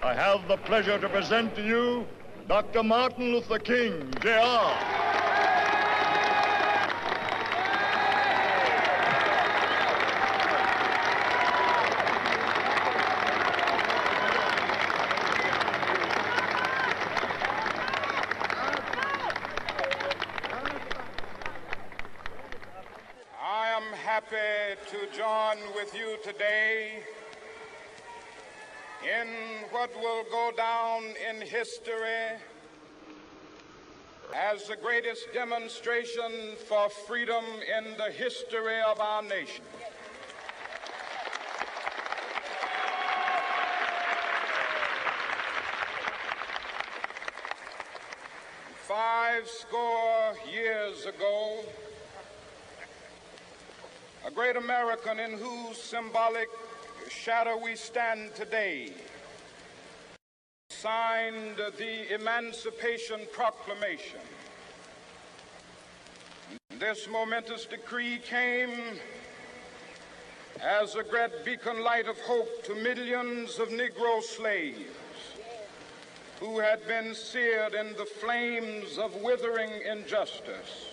I have the pleasure to present to you Dr. Martin Luther King, Jr. Happy to join with you today in what will go down in history as the greatest demonstration for freedom in the history of our nation. "50 years ago, a great American in whose symbolic shadow we stand today signed the Emancipation Proclamation. This momentous decree came as a great beacon light of hope to millions of Negro slaves who had been seared in the flames of withering injustice.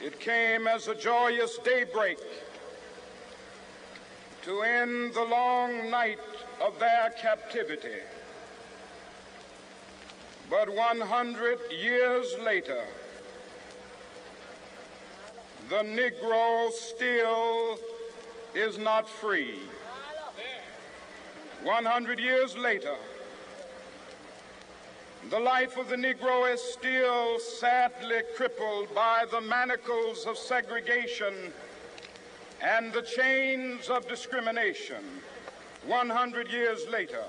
It came as a joyous daybreak to end the long night of their captivity. But 100 years later, the Negro still is not free. 100 years later, the life of the Negro is still sadly crippled by the manacles of segregation and the chains of discrimination. 100 years later,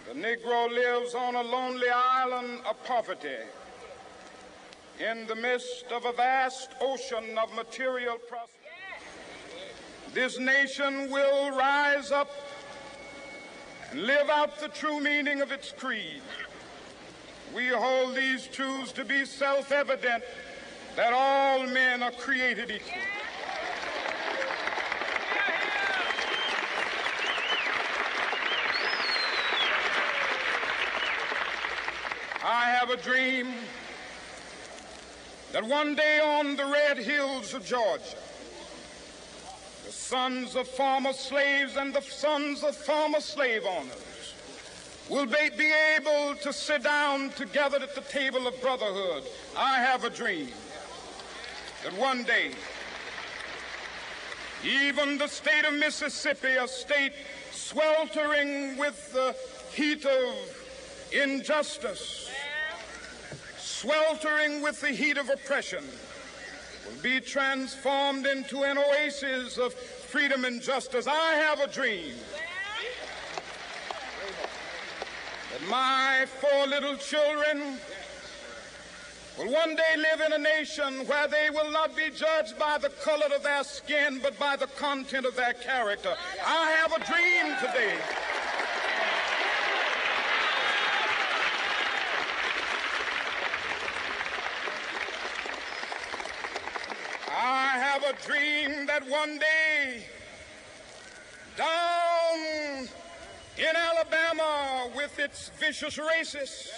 the Negro lives on a lonely island of poverty in the midst of a vast ocean of material prosperity. This nation will rise up and live out the true meaning of its creed. We hold these truths to be self-evident, that all men are created equal. I have a dream that one day on the red hills of Georgia, the sons of former slaves and the sons of former slave owners will be able to sit down together at the table of brotherhood. I have a dream that one day, even the state of Mississippi, a state sweltering with the heat of injustice, sweltering with the heat of oppression, will be transformed into an oasis of freedom and justice. I have a dream that my 4 little children will one day live in a nation where they will not be judged by the color of their skin, but by the content of their character. I have a dream today a dream that one day down in Alabama, with its vicious racists,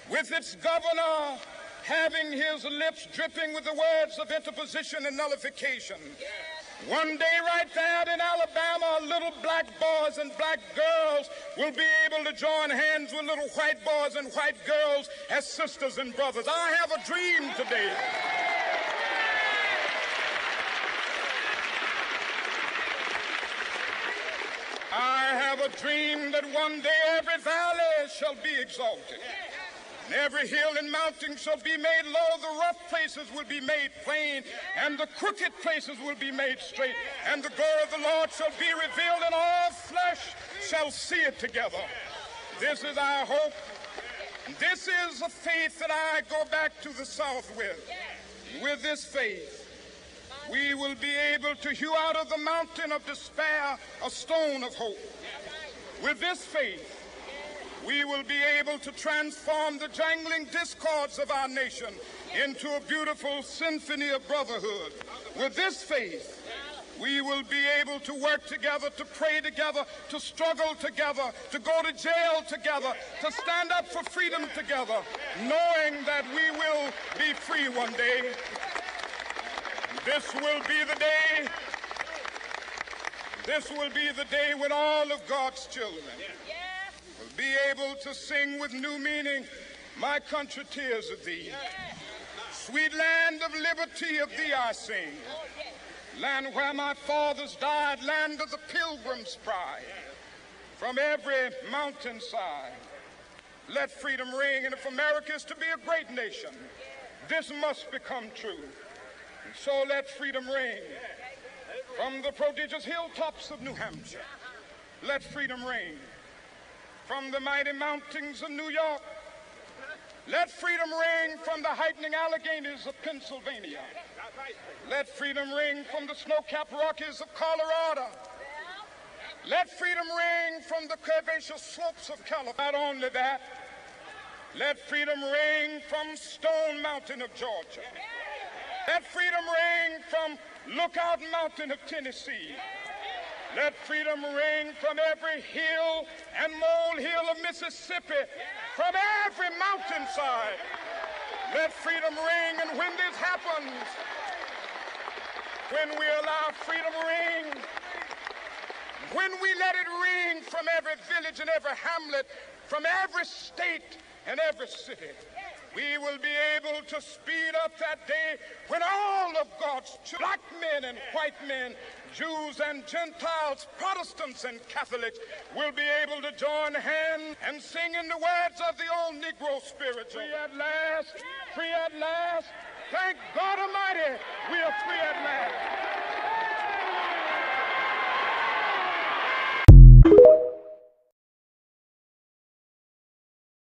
with its governor having his lips dripping with the words of interposition and nullification, one day right there in Alabama, little black boys and black girls will be able to join hands with little white boys and white girls as sisters and brothers. I have a dream today a dream that one day every valley shall be exalted, and every hill and mountain shall be made low. The rough places will be made plain, and the crooked places will be made straight, and the glory of the Lord shall be revealed, and all flesh shall see it together. This is our hope. This is a faith that I go back to the South with. With this faith, we will be able to hew out of the mountain of despair a stone of hope. With this faith, we will be able to transform the jangling discords of our nation into a beautiful symphony of brotherhood. With this faith, We will be able to work together, to pray together, to struggle together, to go to jail together, to stand up for freedom together, knowing that we will be free one day. This will be the day. This will be the day when all of God's children will be able to sing with new meaning, "My country, tears of thee. Sweet land of liberty, of thee I sing. Land where my fathers died, land of the pilgrim's pride. From every mountainside, let freedom ring. And if America is to be a great nation, this must become true. And so let freedom ring. From the prodigious hilltops of New Hampshire, let freedom ring. From the mighty mountains of New York, let freedom ring. From the heightening Alleghenies of Pennsylvania, let freedom ring. From the snow-capped Rockies of Colorado, let freedom ring. From the curvaceous slopes of California. Not only that, let freedom ring from Stone Mountain of Georgia. Let freedom ring from Lookout Mountain of Tennessee. Let freedom ring from every hill and molehill of Mississippi, from every mountainside. Let freedom ring, and when this happens, when we allow freedom ring, when we let it ring from every village and every hamlet, from every state and every city, we will be able to speed up that day when all of God's children, black men and white men, Jews and Gentiles, Protestants and Catholics, will be able to join hands and sing in the words of the old Negro spiritual. Free at last, free at last. Thank God Almighty, we are free at last.